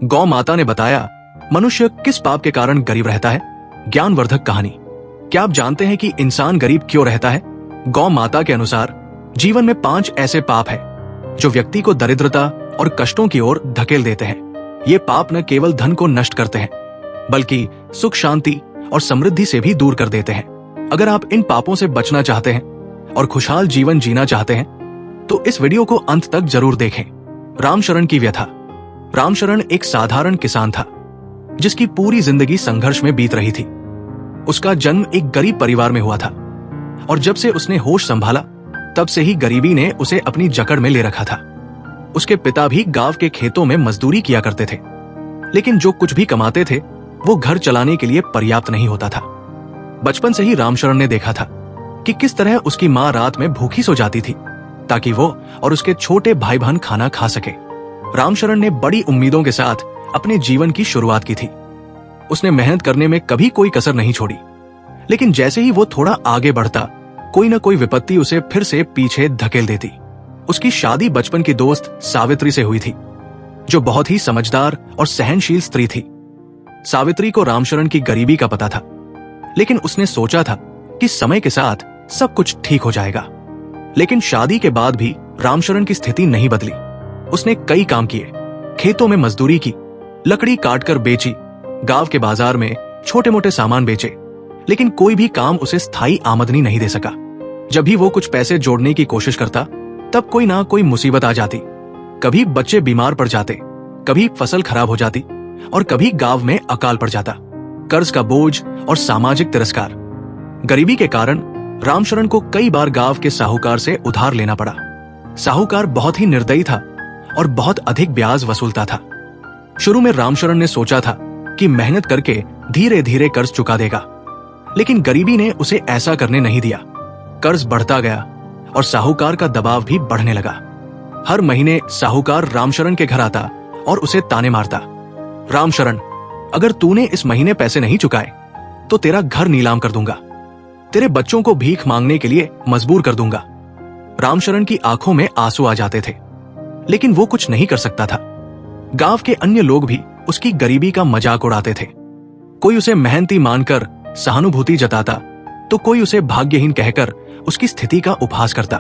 गौ माता ने बताया, मनुष्य किस पाप के कारण गरीब रहता है। ज्ञानवर्धक कहानी। क्या आप जानते हैं कि इंसान गरीब क्यों रहता है? गौ माता के अनुसार जीवन में 5 ऐसे पाप हैं जो व्यक्ति को दरिद्रता और कष्टों की ओर धकेल देते हैं। ये पाप न केवल धन को नष्ट करते हैं, बल्कि सुख, शांति और समृद्धि से भी दूर कर देते हैं। अगर आप इन पापों से बचना चाहते हैं और खुशहाल जीवन जीना चाहते हैं, तो इस वीडियो को अंत तक जरूर देखें। रामशरण की व्यथा। रामशरण एक साधारण किसान था जिसकी पूरी जिंदगी संघर्ष में बीत रही थी। उसका जन्म एक गरीब परिवार में हुआ था और जब से उसने होश संभाला तब से ही गरीबी ने उसे अपनी जकड़ में ले रखा था। उसके पिता भी गांव के खेतों में मजदूरी किया करते थे, लेकिन जो कुछ भी कमाते थे वो घर चलाने के लिए पर्याप्त नहीं होता था। बचपन से ही रामशरण ने देखा था कि किस तरह उसकी माँ रात में भूखी सो जाती थी ताकि वो और उसके छोटे भाई बहन खाना खा सके। रामशरण ने बड़ी उम्मीदों के साथ अपने जीवन की शुरुआत की थी। उसने मेहनत करने में कभी कोई कसर नहीं छोड़ी, लेकिन जैसे ही वो थोड़ा आगे बढ़ता, कोई न कोई विपत्ति उसे फिर से पीछे धकेल देती। उसकी शादी बचपन की दोस्त सावित्री से हुई थी, जो बहुत ही समझदार और सहनशील स्त्री थी। सावित्री को रामशरण की गरीबी का पता था, लेकिन उसने सोचा था कि समय के साथ सब कुछ ठीक हो जाएगा। लेकिन शादी के बाद भी रामशरण की स्थिति नहीं बदली। उसने कई काम किए, खेतों में मजदूरी की, लकड़ी काटकर बेची, गांव के बाजार में छोटे मोटे सामान बेचे, लेकिन कोई भी काम उसे स्थायी आमदनी नहीं दे सका। जब भी वो कुछ पैसे जोड़ने की कोशिश करता, तब कोई ना कोई मुसीबत आ जाती। कभी बच्चे बीमार पड़ जाते, कभी फसल खराब हो जाती और कभी गांव में अकाल पड़ जाता। कर्ज का बोझ और सामाजिक तिरस्कार। गरीबी के कारण रामशरण को कई बार गांव के साहूकार से उधार लेना पड़ा। साहूकार बहुत ही निर्दयी था और बहुत अधिक ब्याज वसूलता था। शुरू में रामशरण ने सोचा था कि मेहनत करके धीरे धीरे कर्ज चुका देगा, लेकिन गरीबी ने उसे ऐसा करने नहीं दिया। कर्ज बढ़ता गया और साहूकार का दबाव भी बढ़ने लगा। हर महीने साहूकार रामशरण के घर आता और उसे ताने मारता। रामशरण, अगर तूने इस महीने पैसे नहीं चुकाए तो तेरा घर नीलाम कर दूंगा, तेरे बच्चों को भीख मांगने के लिए मजबूर कर दूंगा। रामशरण की आंखों में आंसू आ जाते थे, लेकिन वो कुछ नहीं कर सकता था। गांव के अन्य लोग भी उसकी गरीबी का मजाक उड़ाते थे। कोई उसे मेहनती मानकर सहानुभूति जताता, तो कोई उसे भाग्यहीन कहकर उसकी स्थिति का उपहास करता।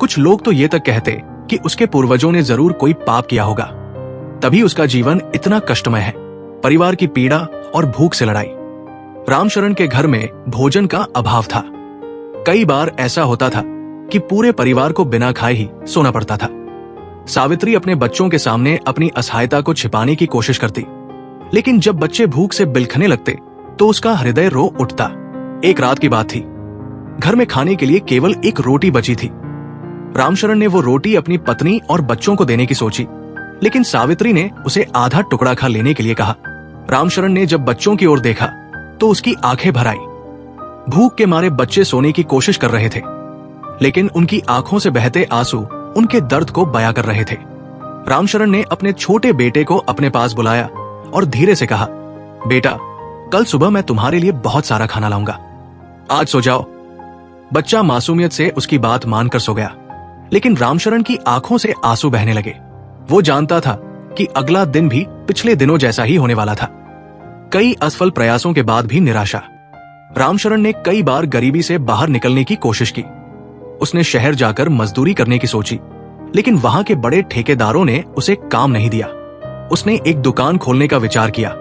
कुछ लोग तो ये तक कहते कि उसके पूर्वजों ने जरूर कोई पाप किया होगा, तभी उसका जीवन इतना कष्टमय है। परिवार की पीड़ा और भूख से लड़ाई। रामशरण के घर में भोजन का अभाव था। कई बार ऐसा होता था कि पूरे परिवार को बिना खाए ही सोना पड़ता था। सावित्री अपने बच्चों के सामने अपनी असहायता को छिपाने की कोशिश करती, लेकिन जब बच्चे भूख से बिलखने लगते तो उसका हृदय रो उठता। एक रात की बात थी। घर में खाने के लिए केवल एक रोटी बची थी। रामशरण ने वो रोटी अपनी पत्नी और बच्चों को देने की सोची, लेकिन सावित्री ने उसे आधा टुकड़ा खा लेने के लिए कहा। रामशरण ने जब बच्चों की ओर देखा तो उसकी आंखें भर आई। भूख के मारे बच्चे सोने की कोशिश कर रहे थे, लेकिन उनकी आंखों से बहते आंसू उनके दर्द को बयां कर रहे थे। रामशरण ने अपने छोटे बेटे को अपने पास बुलाया और धीरे से कहा, बेटा, कल सुबह मैं तुम्हारे लिए बहुत सारा खाना लाऊंगा, आज सो जाओ। बच्चा मासूमियत से उसकी बात मानकर सो गया, लेकिन रामशरण की आंखों से आंसू बहने लगे। वो जानता था कि अगला दिन भी पिछले दिनों जैसा ही होने वाला था। कई असफल प्रयासों के बाद भी निराशा। रामशरण ने कई बार गरीबी से बाहर निकलने की कोशिश की। उसने शहर जाकर मजदूरी करने की सोची, लेकिन वहां के बड़े ठेकेदारों ने उसे काम नहीं दिया। उसने एक दुकान खोलने का विचार किया,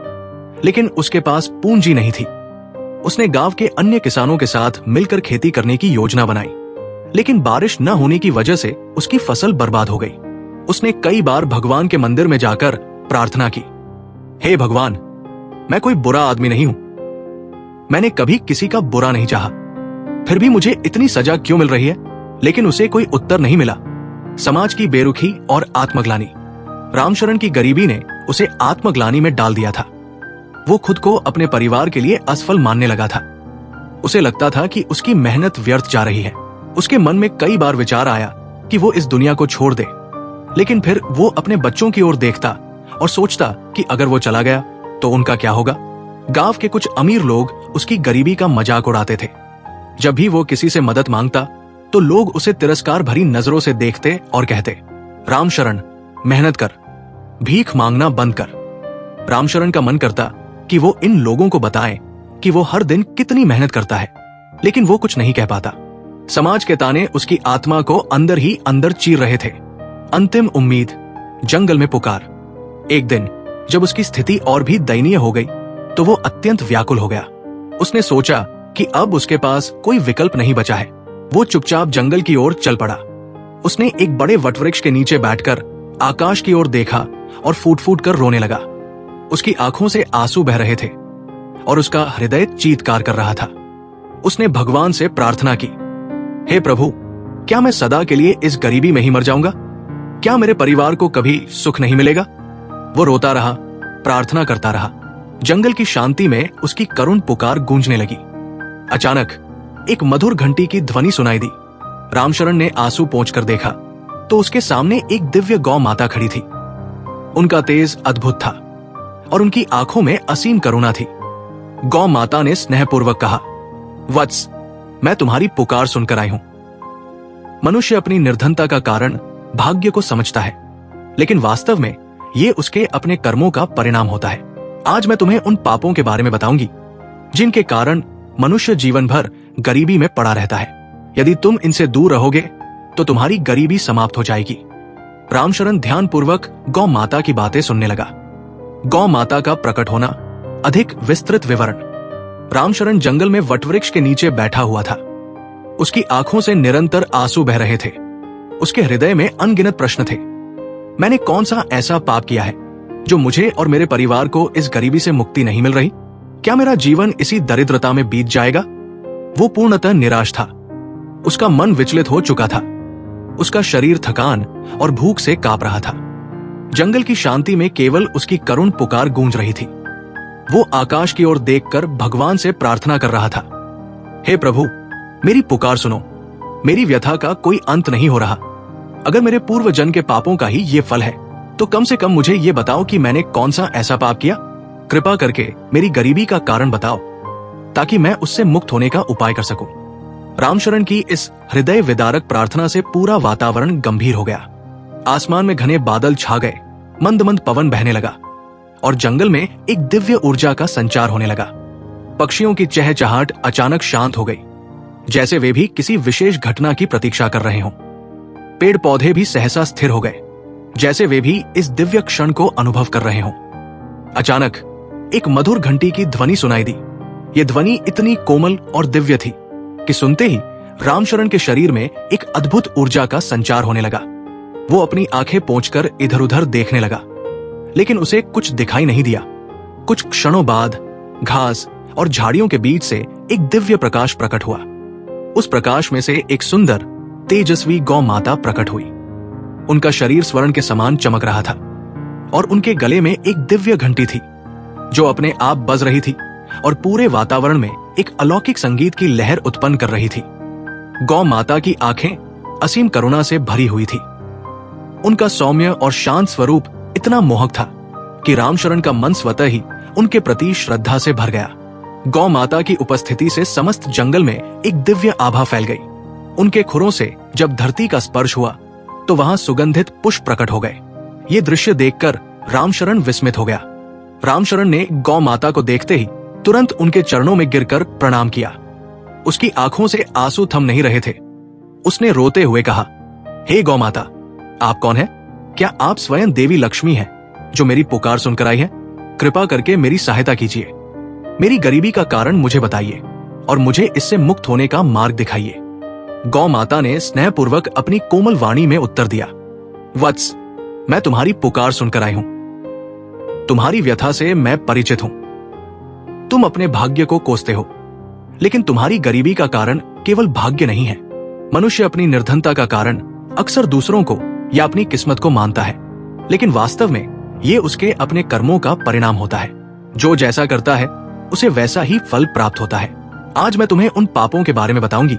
लेकिन उसके पास पूंजी नहीं थी। उसने गांव के अन्य किसानों के साथ मिलकर खेती करने की योजना बनाई, लेकिन बारिश न होने की वजह से उसकी फसल बर्बाद हो गई। उसने कई बार भगवान के मंदिर में जाकर प्रार्थना की, हे भगवान, मैं कोई बुरा आदमी नहीं हूं, मैंने कभी किसी का बुरा नहीं चाहा, फिर भी मुझे इतनी सजा क्यों मिल रही है? लेकिन उसे कोई उत्तर नहीं मिला। समाज की बेरुखी और आत्मग्लानि। रामशरण की गरीबी ने उसे आत्मग्लानि में डाल दिया था। वो खुद को अपने परिवार के लिए असफल मानने लगा था। उसे लगता था कि उसकी मेहनत व्यर्थ जा रही है। उसके मन में कई बार विचार आया कि वो इस दुनिया को छोड़ दे, लेकिन फिर वो अपने बच्चों की ओर देखता और सोचता कि अगर वो चला गया तो उनका क्या होगा। गांव के कुछ अमीर लोग उसकी गरीबी का मजाक उड़ाते थे। जब भी वो किसी से मदद मांगता तो लोग उसे तिरस्कार भरी नजरों से देखते और कहते, रामशरण, मेहनत कर, भीख मांगना बंद कर। रामशरण का मन करता कि वो इन लोगों को बताए कि वो हर दिन कितनी मेहनत करता है, लेकिन वो कुछ नहीं कह पाता। समाज के ताने उसकी आत्मा को अंदर ही अंदर चीर रहे थे। अंतिम उम्मीद, जंगल में पुकार। एक दिन जब उसकी स्थिति और भी दयनीय हो गई तो वो अत्यंत व्याकुल हो गया। उसने सोचा कि अब उसके पास कोई विकल्प नहीं बचा है। वो चुपचाप जंगल की ओर चल पड़ा। उसने एक बड़े वटवृक्ष के नीचे बैठकर आकाश की ओर देखा और फूट फूट कर रोने लगा। उसकी आंखों से आंसू बह रहे थे और उसका हृदय चीत्कार कर रहा था। उसने भगवान से प्रार्थना की, हे प्रभु, क्या मैं सदा के लिए इस गरीबी में ही मर जाऊंगा? क्या मेरे परिवार को कभी सुख नहीं मिलेगा? वो रोता रहा, प्रार्थना करता रहा। जंगल की शांति में उसकी करुण पुकार गूंजने लगी। अचानक एक मधुर घंटी की ध्वनि सुनाई दी। रामशरण ने आंसू पोंछकर देखा तो उसके सामने एक दिव्य गौ माता खड़ी थी। उनका तेज अद्भुत था और उनकी आंखों में असीम करुणा थी। गौ माता ने स्नेहपूर्वक कहा, वत्स, मैं तुम्हारी पुकार सुनकर आई हूं। मनुष्य अपनी निर्धनता का कारण भाग्य को समझता है, लेकिन वास्तव में ये उसके अपने कर्मों का परिणाम होता है। आज मैं तुम्हें उन पापों के बारे में बताऊंगी जिनके कारण मनुष्य जीवन भर गरीबी में पड़ा रहता है। यदि तुम इनसे दूर रहोगे तो तुम्हारी गरीबी समाप्त हो जाएगी। रामशरण ध्यानपूर्वक गौ माता की बातें सुनने लगा। गौ माता का प्रकट होना, अधिक विस्तृत विवरण। रामशरण जंगल में वटवृक्ष के नीचे बैठा हुआ था। उसकी आंखों से निरंतर आंसू बह रहे थे। उसके हृदय में अनगिनत प्रश्न थे। मैंने कौन सा ऐसा पाप किया है जो मुझे और मेरे परिवार को इस गरीबी से मुक्ति नहीं मिल रही? क्या मेरा जीवन इसी दरिद्रता में बीत जाएगा? वो पूर्णतः निराश था। उसका मन विचलित हो चुका था। उसका शरीर थकान और भूख से कांप रहा था। जंगल की शांति में केवल उसकी करुण पुकार गूंज रही थी। वो आकाश की ओर देखकर भगवान से प्रार्थना कर रहा था, हे प्रभु, मेरी पुकार सुनो। मेरी व्यथा का कोई अंत नहीं हो रहा। अगर मेरे पूर्व जन्म के पापों का ही ये फल है तो कम से कम मुझे ये बताओ कि मैंने कौन सा ऐसा पाप किया। कृपा करके मेरी गरीबी का कारण बताओ ताकि मैं उससे मुक्त होने का उपाय कर सकूं। रामशरण की इस हृदय विदारक प्रार्थना से पूरा वातावरण गंभीर हो गया। आसमान में घने बादल छा गए, मंद मंद पवन बहने लगा और जंगल में एक दिव्य ऊर्जा का संचार होने लगा। पक्षियों की चहचहाट अचानक शांत हो गई, जैसे वे भी किसी विशेष घटना की प्रतीक्षा कर रहे हों। पेड़ पौधे भी सहसा स्थिर हो गए, जैसे वे भी इस दिव्य क्षण को अनुभव कर रहे हों। अचानक एक मधुर घंटी की ध्वनि सुनाई दी। यह ध्वनि इतनी कोमल और दिव्य थी कि सुनते ही रामशरण के शरीर में एक अद्भुत ऊर्जा का संचार होने लगा। वो अपनी आंखें पोंछकर इधर उधर देखने लगा, लेकिन उसे कुछ दिखाई नहीं दिया। कुछ क्षणों बाद घास और झाड़ियों के बीच से एक दिव्य प्रकाश प्रकट हुआ। उस प्रकाश में से एक सुंदर तेजस्वी गौ माता प्रकट हुई। उनका शरीर स्वर्ण के समान चमक रहा था और उनके गले में एक दिव्य घंटी थी जो अपने आप बज रही थी और पूरे वातावरण में एक अलौकिक संगीत की लहर उत्पन्न कर रही थी। गौ माता की आंखें असीम करुणा से भरी हुई थी। उनका सौम्य और शांत स्वरूप इतना मोहक था कि रामशरण का मन स्वतः ही उनके प्रति श्रद्धा से भर गया। गौ माता की उपस्थिति से समस्त जंगल में एक दिव्य आभा फैल गई। उनके खुरों से जब धरती का स्पर्श हुआ तो वहां सुगंधित पुष्प प्रकट हो गए। ये दृश्य देखकर रामशरण विस्मित हो गया। रामशरण ने गौ माता को देखते ही तुरंत उनके चरणों में गिरकर प्रणाम किया। उसकी आंखों से आंसू थम नहीं रहे थे। उसने रोते हुए कहा, हे गौ माता, आप कौन हैं? क्या आप स्वयं देवी लक्ष्मी हैं जो मेरी पुकार सुनकर आई है? कृपा करके मेरी सहायता कीजिए। मेरी गरीबी का कारण मुझे बताइए और मुझे इससे मुक्त होने का मार्ग दिखाइए। गौ माता ने स्नेहपूर्वक अपनी कोमल वाणी में उत्तर दिया, वत्स, मैं तुम्हारी पुकार सुनकर आई हूं। तुम्हारी व्यथा से मैं परिचित हूं। तुम अपने भाग्य को कोसते हो, लेकिन तुम्हारी गरीबी का कारण केवल भाग्य नहीं है। मनुष्य अपनी निर्धनता का कारण अक्सर दूसरों को या अपनी किस्मत को मानता है, लेकिन वास्तव में ये उसके अपने कर्मों का परिणाम होता है। जो जैसा करता है उसे वैसा ही फल प्राप्त होता है। आज मैं तुम्हें उन पापों के बारे में बताऊंगी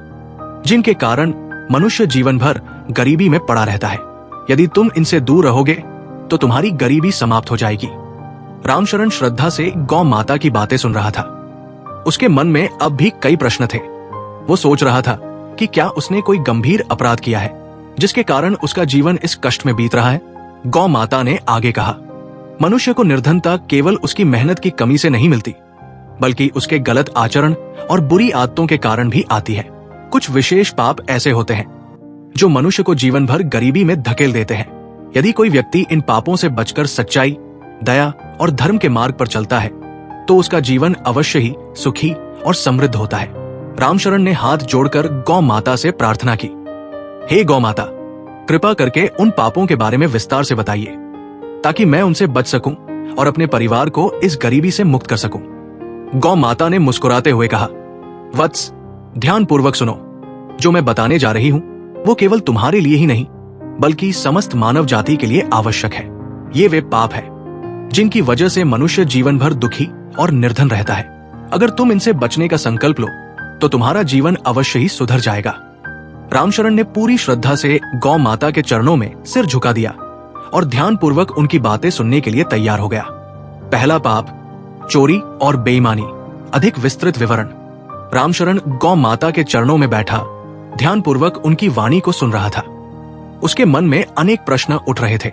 जिनके कारण मनुष्य जीवन भर गरीबी में पड़ा रहता है। यदि तुम इनसे दूर रहोगे तो तुम्हारी गरीबी समाप्त हो जाएगी। रामशरण श्रद्धा से गौ माता की बातें सुन रहा था। उसके मन में अब भी कई प्रश्न थे। वो सोच रहा था कि क्या उसने कोई गंभीर अपराध किया है जिसके कारण उसका जीवन इस कष्ट में बीत रहा है। गौ माता ने आगे कहा, मनुष्य को निर्धनता केवल उसकी मेहनत की कमी से नहीं मिलती, बल्कि उसके गलत आचरण और बुरी आदतों के कारण भी आती है। कुछ विशेष पाप ऐसे होते हैं जो मनुष्य को जीवन भर गरीबी में धकेल देते हैं। यदि कोई व्यक्ति इन पापों से बचकर सच्चाई, दया और धर्म के मार्ग पर चलता है तो उसका जीवन अवश्य ही सुखी और समृद्ध होता है। रामशरण ने हाथ जोड़कर गौ माता से प्रार्थना की, हे गौ माता, कृपा करके उन पापों के बारे में विस्तार से बताइए ताकि मैं उनसे बच सकूं और अपने परिवार को इस गरीबी से मुक्त कर सकूं। गौ माता ने मुस्कुराते हुए कहा, वत्स, ध्यानपूर्वक सुनो। जो मैं बताने जा रही हूं वो केवल तुम्हारे लिए ही नहीं बल्कि समस्त मानव जाति के लिए आवश्यक है। ये वे पाप है जिनकी वजह से मनुष्य जीवन भर दुखी और निर्धन रहता है। अगर तुम इनसे बचने का संकल्प लो तो तुम्हारा जीवन अवश्य ही सुधर जाएगा। रामशरण ने पूरी श्रद्धा से गौ माता के चरणों में सिर झुका दिया और ध्यानपूर्वक उनकी बातें सुनने के लिए तैयार हो गया। पहला पाप, चोरी और बेईमानी। अधिक विस्तृत विवरण। रामशरण गौ माता के चरणों में बैठा ध्यानपूर्वक उनकी वाणी को सुन रहा था। उसके मन में अनेक प्रश्न उठ रहे थे।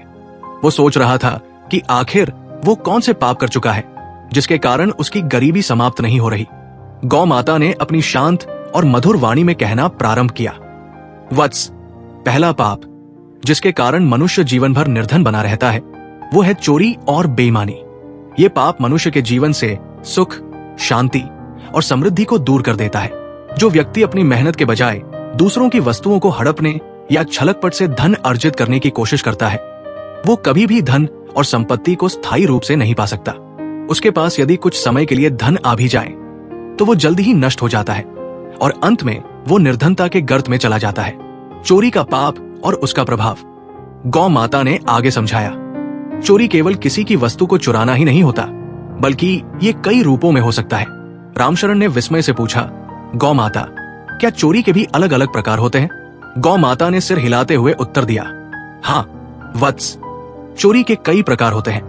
वो सोच रहा था कि आखिर वो कौन से पाप कर चुका है जिसके कारण उसकी गरीबी समाप्त नहीं हो रही। गौ माता ने अपनी शांत और मधुर वाणी में कहना प्रारंभ किया, वत्स, पहला पाप जिसके कारण मनुष्य जीवन भर निर्धन बना रहता है वो है चोरी और बेईमानी। ये पाप मनुष्य के जीवन से सुख, शांति और समृद्धि को दूर कर देता है। जो व्यक्ति अपनी मेहनत के बजाय दूसरों की वस्तुओं को हड़पने या छलकपट से धन अर्जित करने की कोशिश करता है वो कभी भी धन और संपत्ति को स्थायी रूप से नहीं पा सकता। उसके पास यदि कुछ समय के लिए धन आ भी जाए तो वो जल्दी ही नष्ट हो जाता है और अंत में वो निर्धनता के गर्त में चला जाता है। चोरी का पाप और उसका प्रभाव। गौ माता ने आगे समझाया, चोरी केवल किसी की वस्तु को चुराना ही नहीं होता बल्कि ये कई रूपों में हो सकता है। रामशरण ने विस्मय से पूछा, गौ माता, क्या चोरी के भी अलग अलग प्रकार होते हैं? गौ माता ने सिर हिलाते हुए उत्तर दिया, हाँ वत्स, चोरी के कई प्रकार होते हैं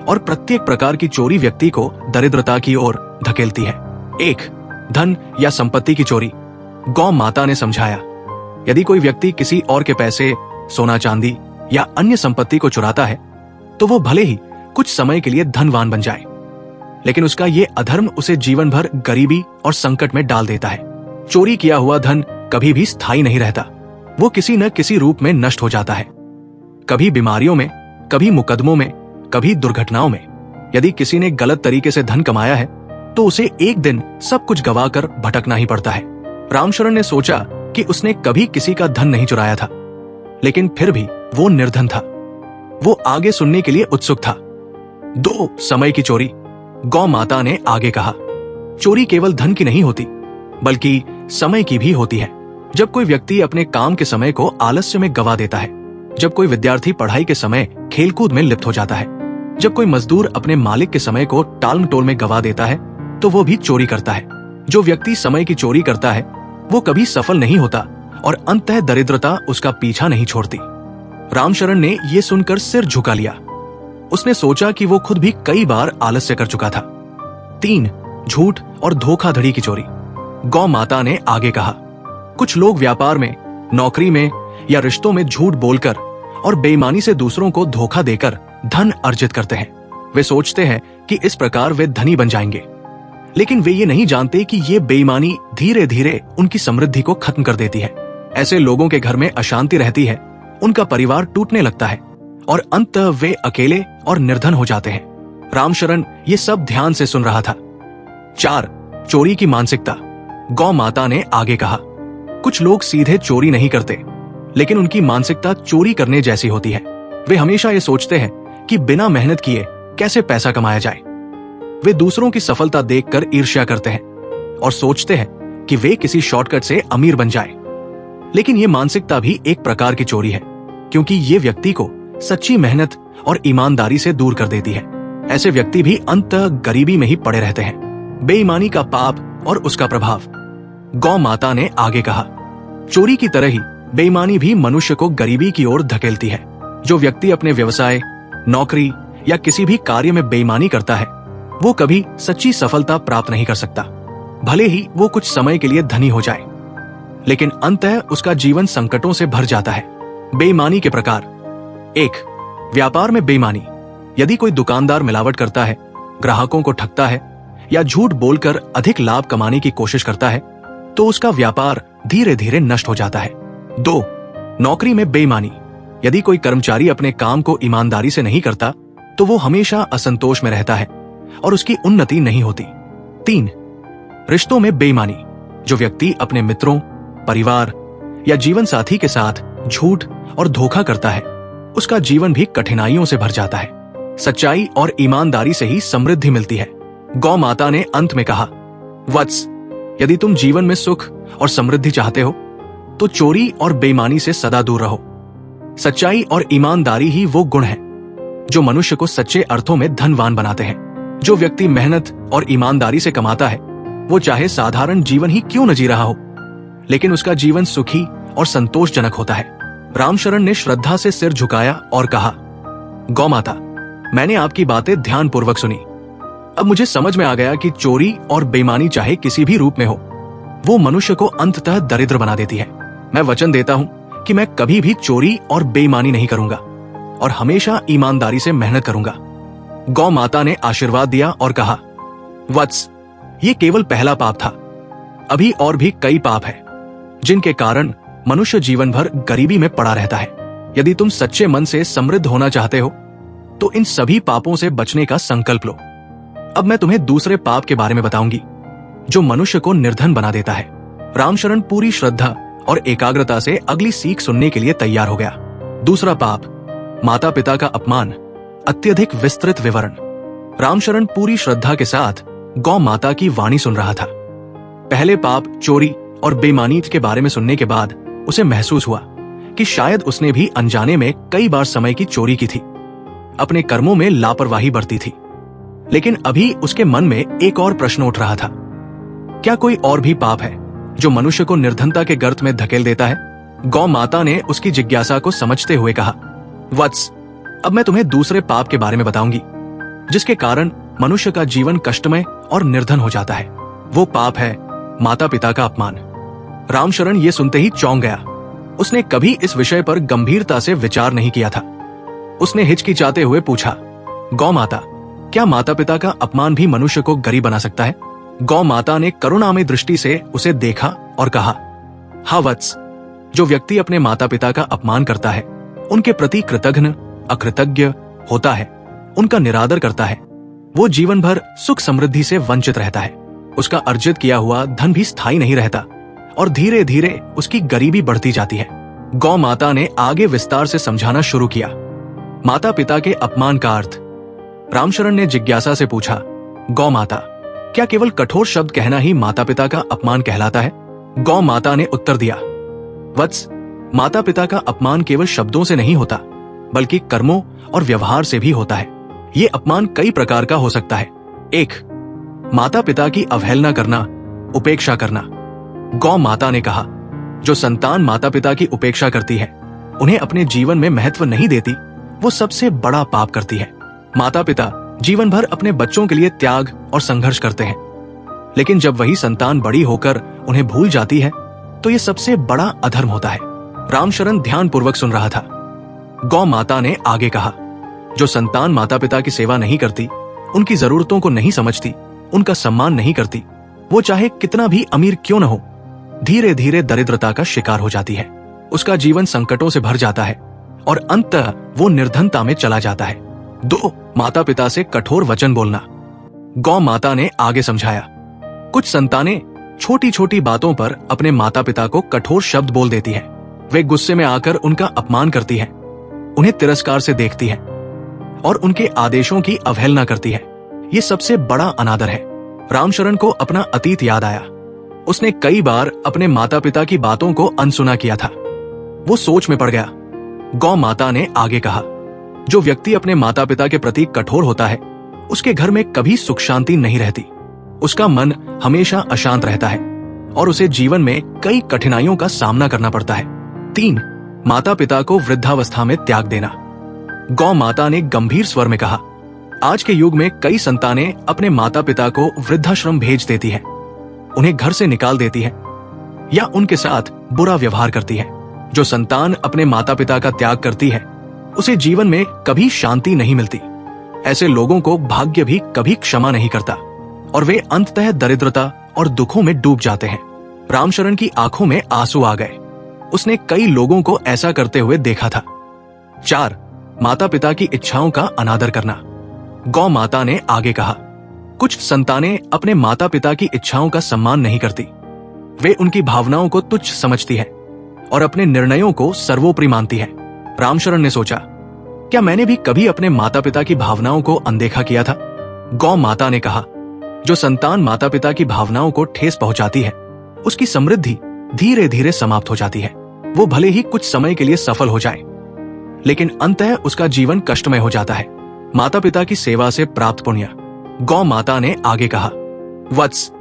और प्रत्येक प्रकार की चोरी व्यक्ति को दरिद्रता की ओर धकेलती है। 1. धन या संपत्ति की चोरी। गौ माता ने समझाया, यदि कोई व्यक्ति किसी और के पैसे, सोना चांदी या अन्य संपत्ति को चुराता है तो वो भले ही कुछ समय के लिए धनवान बन जाए, लेकिन उसका ये अधर्म उसे जीवन भर गरीबी और संकट में डाल देता है। चोरी किया हुआ धन कभी भी स्थायी नहीं रहता, वो किसी न किसी रूप में नष्ट हो जाता है। कभी बीमारियों में, कभी मुकदमों में, कभी दुर्घटनाओं में। यदि किसी ने गलत तरीके से धन कमाया है तो उसे एक दिन सब कुछ गवाकर भटकना ही पड़ता है। रामशरण ने सोचा कि उसने कभी किसी का धन नहीं चुराया था, लेकिन फिर भी वो निर्धन था। वो आगे सुनने के लिए उत्सुक था। 2. समय की चोरी। गौ माता ने आगे कहा, चोरी केवल धन की नहीं होती बल्कि समय की भी होती है। जब कोई व्यक्ति अपने काम के समय को आलस्य में गवा देता है, जब कोई विद्यार्थी पढ़ाई के समय खेलकूद में लिप्त हो जाता है, जब कोई मजदूर अपने मालिक के समय को टाल मटोल में गवा देता है तो वो भी चोरी करता है। जो व्यक्ति समय की चोरी करता है वो कभी सफल नहीं होता और अंततः दरिद्रता उसका पीछा नहीं छोड़ती। रामशरण ने ये सुनकर सिर झुका लिया। उसने सोचा कि वो खुद भी कई बार आलस्य कर चुका था। 3. झूठ और धोखाधड़ी की चोरी। गौ माता ने आगे कहा, कुछ लोग व्यापार में, नौकरी में या रिश्तों में झूठ बोलकर और बेईमानी से दूसरों को धोखा देकर धन अर्जित करते हैं। वे सोचते हैं कि इस प्रकार वे धनी बन जाएंगे, लेकिन वे ये नहीं जानते कि ये बेईमानी धीरे धीरे उनकी समृद्धि को खत्म कर देती है। ऐसे लोगों के घर में अशांति रहती है, उनका परिवार टूटने लगता है और अंततः वे अकेले और निर्धन हो जाते हैं। रामशरण ये सब ध्यान से सुन रहा था। 4. चोरी की मानसिकता। गौ माता ने आगे कहा, कुछ लोग सीधे चोरी नहीं करते, लेकिन उनकी मानसिकता चोरी करने जैसी होती है। वे हमेशा ये सोचते हैं कि बिना मेहनत किए कैसे पैसा कमाया जाए। वे दूसरों की सफलता देखकर ईर्ष्या करते हैं और सोचते हैं कि वे किसी शॉर्टकट से अमीर बन जाए। लेकिन ये मानसिकता भी एक प्रकार की चोरी है, क्योंकि ये व्यक्ति को सच्ची मेहनत और ईमानदारी से दूर कर देती है। ऐसे व्यक्ति भी अंततः गरीबी में ही पड़े रहते हैं। बेईमानी का पाप और उसका प्रभाव। गौ माता ने आगे कहा, चोरी की तरह ही बेईमानी भी मनुष्य को गरीबी की ओर धकेलती है। जो व्यक्ति अपने व्यवसाय, नौकरी या किसी भी कार्य में बेईमानी करता है वो कभी सच्ची सफलता प्राप्त नहीं कर सकता। भले ही वो कुछ समय के लिए धनी हो जाए, लेकिन अंततः उसका जीवन संकटों से भर जाता है। बेईमानी के प्रकार। 1. व्यापार में बेईमानी। यदि कोई दुकानदार मिलावट करता है, ग्राहकों को ठगता है या झूठ बोलकर अधिक लाभ कमाने की कोशिश करता है, तो उसका व्यापार धीरे धीरे नष्ट हो जाता है। 2. नौकरी में बेईमानी। यदि कोई कर्मचारी अपने काम को ईमानदारी से नहीं करता, तो वो हमेशा असंतोष में रहता है और उसकी उन्नति नहीं होती। 3. रिश्तों में बेईमानी। जो व्यक्ति अपने मित्रों, परिवार या जीवन साथी के साथ झूठ और धोखा करता है, उसका जीवन भी कठिनाइयों से भर जाता है। सच्चाई और ईमानदारी से ही समृद्धि मिलती है। गौ माता ने अंत में कहा, वत्स, यदि तुम जीवन में सुख और समृद्धि चाहते हो, तो चोरी और बेईमानी से सदा दूर रहो। सच्चाई और ईमानदारी ही वो गुण हैं जो मनुष्य को सच्चे अर्थों में धनवान बनाते हैं। जो व्यक्ति मेहनत और ईमानदारी से कमाता है, वो चाहे साधारण जीवन ही क्यों न जी रहा हो, लेकिन उसका जीवन सुखी और संतोषजनक होता है। रामशरण ने श्रद्धा से सिर झुकाया और कहा, गौ माता, मैंने आपकी बातें ध्यानपूर्वक सुनी। अब मुझे समझ में आ गया कि चोरी और बेईमानी चाहे किसी भी रूप में हो, वो मनुष्य को अंततः दरिद्र बना देती है। मैं वचन देता हूं कि मैं कभी भी चोरी और बेईमानी नहीं करूंगा और हमेशा ईमानदारी से मेहनत करूंगा। गौ माता ने आशीर्वाद दिया और कहा, वत्स, ये केवल पहला पाप था। अभी और भी कई पाप है जिनके कारण मनुष्य जीवन भर गरीबी में पड़ा रहता है। यदि तुम सच्चे मन से समृद्ध होना चाहते हो, तो इन सभी पापों से बचने का संकल्प लो। अब मैं तुम्हें दूसरे पाप के बारे में बताऊंगी जो मनुष्य को निर्धन बना देता है। रामशरण पूरी श्रद्धा और एकाग्रता से अगली सीख सुनने के लिए तैयार हो गया। दूसरा पाप, माता पिता का अपमान। अत्यधिक विस्तृत विवरण। रामशरण पूरी श्रद्धा के साथ गौ माता की वाणी सुन रहा था। पहले पाप चोरी और बेईमानी के बारे में सुनने के बाद उसे महसूस हुआ कि शायद उसने भी अनजाने में कई बार समय की चोरी की थी, अपने कर्मों में लापरवाही बरती थी। लेकिन अभी उसके मन में एक और प्रश्न उठ रहा था, क्या कोई और भी पाप है जो मनुष्य को निर्धनता के गर्त में धकेल देता है? गौ माता ने उसकी जिज्ञासा को समझते हुए कहा, वत्स, अब मैं तुम्हें दूसरे पाप के बारे में बताऊंगी जिसके कारण मनुष्य का जीवन कष्टमय और निर्धन हो जाता है। वो पाप है माता पिता का अपमान। रामशरण ये सुनते ही चौंक गया। उसने कभी इस विषय पर गंभीरता से विचार नहीं किया था। उसने हिचकिचाते हुए पूछा, गौ माता, क्या माता पिता का अपमान भी मनुष्य को गरीब बना सकता है? गौ माता ने करुणामय दृष्टि से उसे देखा और कहा, हाँ वत्स, जो व्यक्ति अपने माता पिता का अपमान करता है, उनके प्रति कृतघ्न, अकृतज्ञ होता है, उनका निरादर करता है, वो जीवन भर सुख समृद्धि से वंचित रहता है। उसका अर्जित किया हुआ धन भी स्थायी नहीं रहता और धीरे धीरे उसकी गरीबी बढ़ती जाती है। गौ माता ने आगे विस्तार से समझाना शुरू किया। माता पिता के अपमान का अर्थ। रामशरण ने जिज्ञासा से पूछा, गौ माता, क्या केवल कठोर शब्द कहना ही माता पिता का अपमान कहलाता है? गौ माता ने उत्तर दिया, वत्स, माता पिता का अपमान केवल शब्दों से नहीं होता, बल्कि कर्मों और व्यवहार से भी होता है। ये अपमान कई प्रकार का हो सकता है। 1. माता पिता की अवहेलना करना, उपेक्षा करना। गौ माता ने कहा, जो संतान माता पिता की उपेक्षा करती है, उन्हें अपने जीवन में महत्व नहीं देती, वो सबसे बड़ा पाप करती है। माता पिता जीवन भर अपने बच्चों के लिए त्याग और संघर्ष करते हैं, लेकिन जब वही संतान बड़ी होकर उन्हें भूल जाती है, तो ये सबसे बड़ा अधर्म होता है। रामशरण ध्यानपूर्वक सुन रहा था। गौ माता ने आगे कहा, जो संतान माता पिता की सेवा नहीं करती, उनकी जरूरतों को नहीं समझती, उनका सम्मान नहीं करती, वो चाहे कितना भी अमीर क्यों न हो, धीरे धीरे दरिद्रता का शिकार हो जाती है। उसका जीवन संकटों से भर जाता है और अंततः वो निर्धनता में चला जाता है। 2. माता पिता से कठोर वचन बोलना। गौ माता ने आगे समझाया, कुछ संतानें छोटी छोटी बातों पर अपने माता पिता को कठोर शब्द बोल देती है। वे गुस्से में आकर उनका अपमान करती है, उन्हें तिरस्कार से देखती है और उनके आदेशों की अवहेलना करती है। ये सबसे बड़ा अनादर है। रामशरण को अपना अतीत याद आया। उसने कई बार अपने माता पिता की बातों को अनसुना किया था। वो सोच में पड़ गया। गौ माता ने आगे कहा, जो व्यक्ति अपने माता पिता के प्रति कठोर होता है, उसके घर में कभी सुख शांति नहीं रहती। उसका मन हमेशा अशांत रहता है और उसे जीवन में कई कठिनाइयों का सामना करना पड़ता है। 3. माता पिता को वृद्धावस्था में त्याग देना। गौ माता ने गंभीर स्वर में कहा, आज के युग में कई संतानें अपने माता पिता को वृद्धाश्रम भेज देती है, उन्हें घर से निकाल देती है या उनके साथ बुरा व्यवहार करती है। जो संतान अपने माता पिता का त्याग करती है, उसे जीवन में कभी शांति नहीं मिलती। ऐसे लोगों को भाग्य भी कभी क्षमा नहीं करता और वे अंततः दरिद्रता और दुखों में डूब जाते हैं। रामशरण की आंखों में आंसू आ गए। उसने कई लोगों को ऐसा करते हुए देखा था। 4. माता पिता की इच्छाओं का अनादर करना। गौ माता ने आगे कहा, कुछ संतानें अपने माता पिता की इच्छाओं का सम्मान नहीं करती। वे उनकी भावनाओं को तुच्छ समझती है और अपने निर्णयों को सर्वोपरि मानती है। रामशरण ने सोचा, क्या मैंने भी कभी अपने माता पिता की भावनाओं को अनदेखा किया था? गौ माता ने कहा, जो संतान माता पिता की भावनाओं को ठेस पहुंचाती है, उसकी समृद्धि धीरे धीरे समाप्त हो जाती है। वो भले ही कुछ समय के लिए सफल हो जाए, लेकिन अंततः उसका जीवन कष्टमय हो जाता है। माता पिता की सेवा से प्राप्त पुण्य। गौ माता ने आगे कहा, वत्स,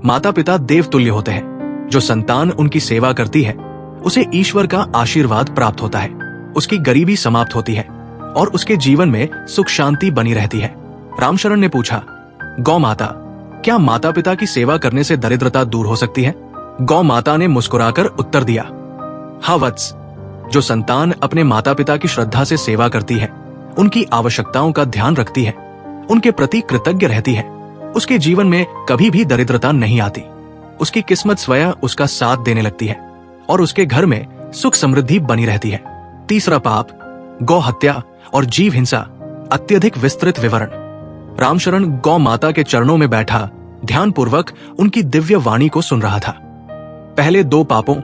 माता पिता देवतुल्य होते हैं। जो संतान उनकी सेवा करती है, उसे ईश्वर का आशीर्वाद प्राप्त होता है। उसकी गरीबी समाप्त होती है और उसके जीवन में सुख शांति बनी रहती है। रामशरण ने पूछा, गौ माता, क्या माता पिता की सेवा करने से दरिद्रता दूर हो सकती है? गौ माता ने मुस्कुराकर उत्तर दिया, हाँ वत्स, जो संतान अपने माता पिता की श्रद्धा से सेवा करती है, उनकी आवश्यकताओं का ध्यान रखती है, उनके प्रति कृतज्ञ रहती है, उसके जीवन में कभी भी दरिद्रता नहीं आती। उसकी किस्मत स्वयं उसका साथ देने लगती है और उसके घर में सुख समृद्धि बनी रहती है। 3. पाप, गौ हत्या और जीव हिंसा। अत्यधिक विस्तृत विवरण। रामशरण गौ माता के चरणों में बैठा ध्यान पूर्वक उनकी दिव्य वाणी को सुन रहा था। पहले 2 पापों,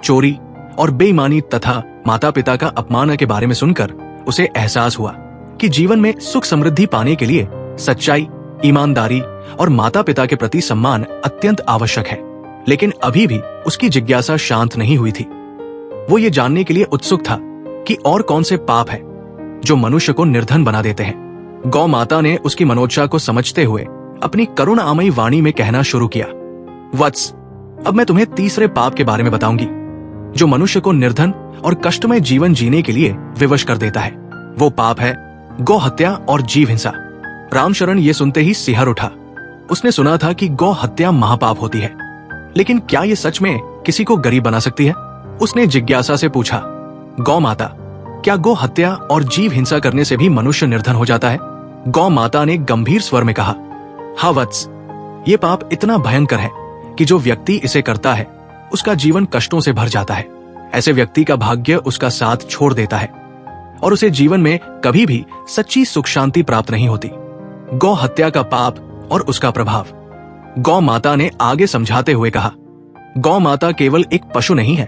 चोरी और बेईमानी तथा माता पिता का अपमान के बारे में सुनकर उसे एहसास हुआ कि जीवन में सुख समृद्धि पाने के लिए सच्चाई, ईमानदारी और माता पिता के प्रति सम्मान अत्यंत आवश्यक है। लेकिन अभी भी उसकी जिज्ञासा शांत नहीं हुई थी। वो ये जानने के लिए उत्सुक था कि और कौन से पाप है जो मनुष्य को निर्धन बना देते हैं। गौ माता ने उसकी मनोच्छा को समझते हुए अपनी करुणामयी वाणी में कहना शुरू किया, वत्स, अब मैं तुम्हें 3 पाप के बारे में बताऊंगी जो मनुष्य को निर्धन और कष्टमय जीवन जीने के लिए विवश कर देता है। वो पाप है गौ हत्या और जीव हिंसा। रामशरण ये सुनते ही सिहर उठा। उसने सुना था कि गौ हत्या महापाप होती है, लेकिन क्या ये सच में किसी को गरीब बना सकती है? उसने जिज्ञासा से पूछा, गौ माता, क्या गौ हत्या और जीव हिंसा करने से भी मनुष्य निर्धन हो जाता है? गौ माता ने गंभीर स्वर में कहा, हाँ वत्स, ये पाप इतना भयंकर है कि जो व्यक्ति इसे करता है उसका जीवन कष्टों से भर जाता है। ऐसे व्यक्ति का भाग्य उसका साथ छोड़ देता है और उसे जीवन में कभी भी सच्ची सुख शांति प्राप्त नहीं होती। गौ हत्या का पाप और उसका प्रभाव। गौ माता ने आगे समझाते हुए कहा, गौ माता केवल एक पशु नहीं है,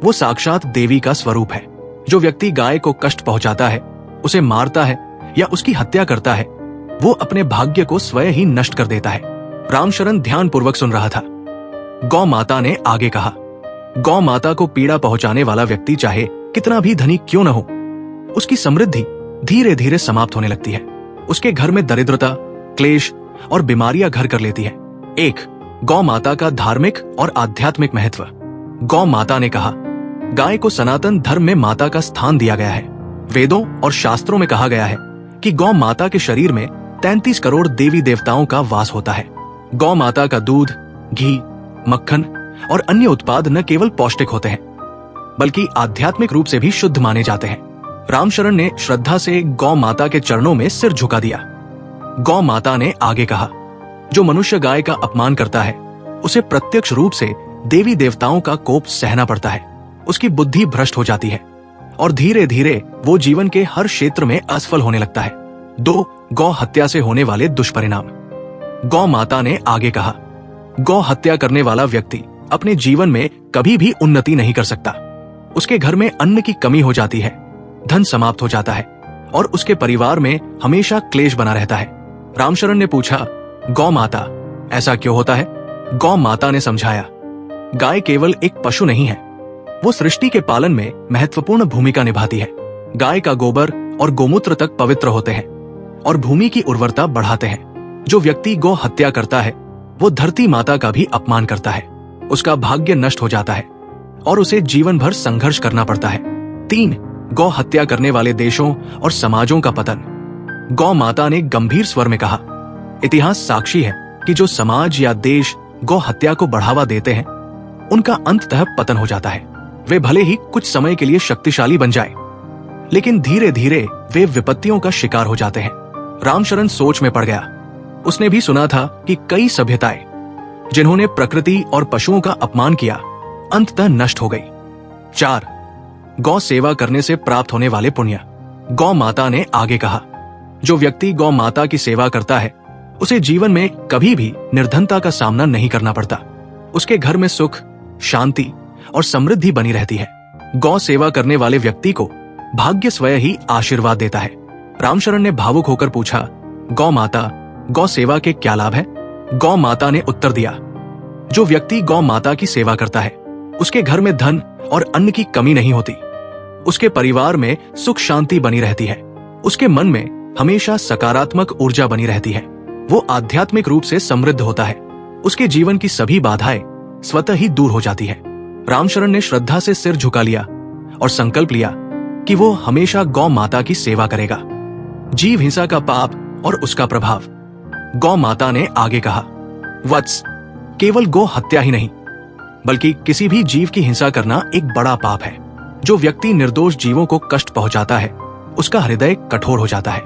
वो साक्षात देवी का स्वरूप है। जो व्यक्ति गाय को कष्ट पहुंचाता है, उसे मारता है या उसकी हत्या करता है, वो अपने भाग्य को स्वयं ही नष्ट कर देता है। रामशरण ध्यान पूर्वक सुन रहा था। गौ माता ने आगे कहा, गौ माता को पीड़ा पहुंचाने वाला व्यक्ति चाहे कितना भी धनी क्यों न हो, उसकी समृद्धि धीरे धीरे समाप्त होने लगती है। उसके घर में दरिद्रता, क्लेश और बीमारियां घर कर लेती है। 1. गौ माता का धार्मिक और आध्यात्मिक महत्व। गौ माता ने कहा, गाय को सनातन धर्म में माता का स्थान दिया गया है। वेदों और शास्त्रों में कहा गया है कि गौ माता के शरीर में 33 करोड़ देवी देवताओं का वास होता है। गौ माता का दूध, घी, मक्खन और अन्य उत्पाद न केवल पौष्टिक होते हैं, बल्कि आध्यात्मिक रूप से भी शुद्ध माने जाते हैं। रामशरण ने श्रद्धा से गौ माता के चरणों में सिर झुका दिया। गौ माता ने आगे कहा, जो मनुष्य गाय का अपमान करता है, उसे प्रत्यक्ष रूप से देवी देवताओं का कोप सहना पड़ता है। उसकी बुद्धि भ्रष्ट हो जाती है और धीरे धीरे वो जीवन के हर क्षेत्र में असफल होने लगता है। 2. गौ हत्या से होने वाले दुष्परिणाम। गौ माता ने आगे कहा, गौ हत्या करने वाला व्यक्ति अपने जीवन में कभी भी उन्नति नहीं कर सकता। उसके घर में अन्न की कमी हो जाती है, धन समाप्त हो जाता है और उसके परिवार में हमेशा क्लेश बना रहता है। रामशरण ने पूछा, गौ माता, ऐसा क्यों होता है? गौ माता ने समझाया, गाय केवल एक पशु नहीं है, वो सृष्टि के पालन में महत्वपूर्ण भूमिका निभाती है। गाय का गोबर और गोमूत्र तक पवित्र होते हैं और भूमि की उर्वरता बढ़ाते हैं। जो व्यक्ति गौ हत्या करता है, वो धरती माता का भी अपमान करता है। उसका भाग्य नष्ट हो जाता है और उसे जीवन भर संघर्ष करना पड़ता है। 3. गौ हत्या करने वाले देशों और समाजों का पतन। गौ माता ने गंभीर स्वर में कहा, इतिहास साक्षी है कि जो समाज या देश गौ हत्या को बढ़ावा देते हैं, उनका अंततः पतन हो जाता है। वे भले ही कुछ समय के लिए शक्तिशाली बन जाए, लेकिन धीरे धीरे वे विपत्तियों का शिकार हो जाते हैं। रामशरण सोच में पड़ गया। उसने भी सुना था कि कई सभ्यताएं जिन्होंने प्रकृति और पशुओं का अपमान किया अंततः नष्ट हो गई। 4. गौ सेवा करने से प्राप्त होने वाले पुण्य। गौ माता ने आगे कहा, जो व्यक्ति गौ माता की सेवा करता है उसे जीवन में कभी भी निर्धनता का सामना नहीं करना पड़ता। उसके घर में सुख, शांति और समृद्धि बनी रहती है। गौ सेवा करने वाले व्यक्ति को भाग्य स्वयं ही आशीर्वाद देता है। रामशरण ने भावुक होकर पूछा, गौ माता, गौ सेवा के क्या लाभ है? गौ माता ने उत्तर दिया, जो व्यक्ति गौ माता की सेवा करता है उसके घर में धन और अन्न की कमी नहीं होती। उसके परिवार में सुख शांति बनी रहती है। उसके मन में हमेशा सकारात्मक ऊर्जा बनी रहती है। वो आध्यात्मिक रूप से समृद्ध होता है। उसके जीवन की सभी बाधाएं स्वतः ही दूर हो जाती है। रामशरण ने श्रद्धा से सिर झुका लिया और संकल्प लिया कि वो हमेशा गौ माता की सेवा करेगा। जीव हिंसा का पाप और उसका प्रभाव। गौ माता ने आगे कहा, वत्स, केवल गौ हत्या ही नहीं बल्कि किसी भी जीव की हिंसा करना एक बड़ा पाप है। जो व्यक्ति निर्दोष जीवों को कष्ट पहुंचाता है उसका हृदय कठोर हो जाता है।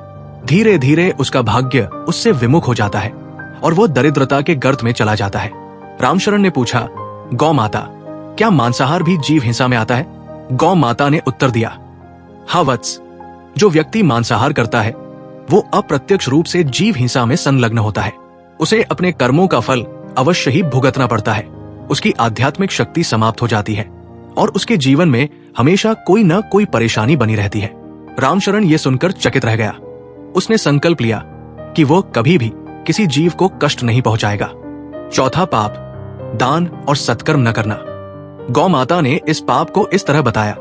धीरे धीरे उसका भाग्य उससे विमुख हो जाता है और वो दरिद्रता के गर्त में चला जाता है। रामशरण ने पूछा, गौ माता, क्या मांसाहार भी जीव हिंसा में आता है? गौ माता ने उत्तर दिया, हाँ वत्स, जो व्यक्ति मांसाहार करता है वो अप्रत्यक्ष रूप से जीव हिंसा में संलग्न होता है। उसे अपने कर्मों का फल अवश्य ही भुगतना पड़ता है। उसकी आध्यात्मिक शक्ति समाप्त हो जाती है और उसके जीवन में हमेशा कोई न कोई परेशानी बनी रहती है। रामशरण ये सुनकर चकित रह गया। उसने संकल्प लिया कि वो कभी भी किसी जीव को कष्ट नहीं पहुंचाएगा। चौथा पाप, दान और सत्कर्म न करना। गौ माता ने इस पाप को इस तरह बताया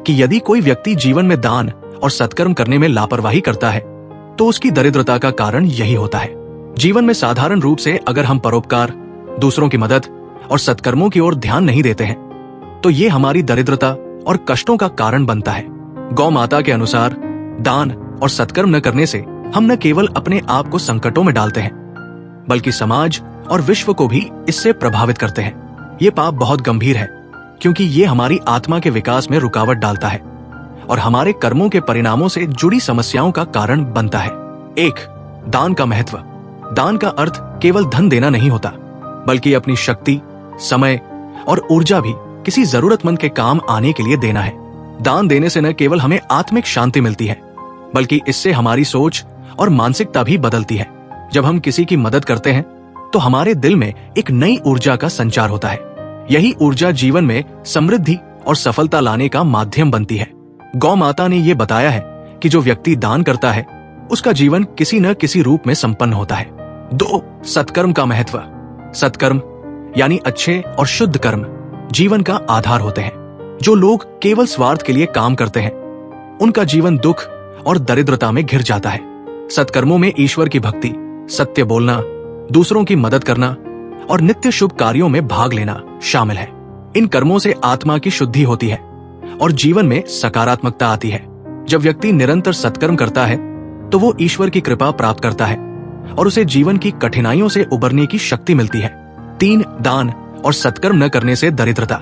कि यदि कोई व्यक्ति जीवन में दान और सत्कर्म करने में लापरवाही करता है तो उसकी दरिद्रता का कारण यही होता है। जीवन में साधारण रूप से अगर हम परोपकार, दूसरों की मदद और सत्कर्मों की ओर ध्यान नहीं देते हैं तो ये हमारी दरिद्रता और कष्टों का कारण बनता है। गौ माता के अनुसार दान और सत्कर्म न करने से हम न केवल अपने आप को संकटों में डालते हैं बल्कि समाज और विश्व को भी इससे प्रभावित करते हैं। ये पाप बहुत गंभीर है क्योंकि ये हमारी आत्मा के विकास में रुकावट डालता है और हमारे कर्मों के परिणामों से जुड़ी समस्याओं का कारण बनता है। 1. दान का महत्व। दान का अर्थ केवल धन देना नहीं होता बल्कि अपनी शक्ति, समय और ऊर्जा भी किसी जरूरतमंद के काम आने के लिए देना है। दान देने से न केवल हमें आत्मिक शांति मिलती है बल्कि इससे हमारी सोच और मानसिकता भी बदलती है। जब हम किसी की मदद करते हैं तो हमारे दिल में एक नई ऊर्जा का संचार होता है। यही ऊर्जा जीवन में समृद्धि और सफलता लाने का माध्यम बनती है। गौ माता ने ये बताया है कि जो व्यक्ति दान करता है उसका जीवन किसी न किसी रूप में संपन्न होता है। 2. सत्कर्म का महत्व। सत्कर्म यानी अच्छे और शुद्ध कर्म जीवन का आधार होते हैं। जो लोग केवल स्वार्थ के लिए काम करते हैं उनका जीवन दुख और दरिद्रता में घिर जाता है। सत्कर्मों में ईश्वर की भक्ति, सत्य बोलना, दूसरों की मदद करना और नित्य शुभ कार्यों में भाग लेना शामिल है। इन कर्मों से आत्मा की शुद्धि होती है और जीवन में सकारात्मकता आती है। जब व्यक्ति निरंतर सत्कर्म करता है तो वो ईश्वर की कृपा प्राप्त करता है और उसे जीवन की कठिनाइयों से उबरने की शक्ति मिलती है। 3. दान और सत्कर्म न करने से दरिद्रता।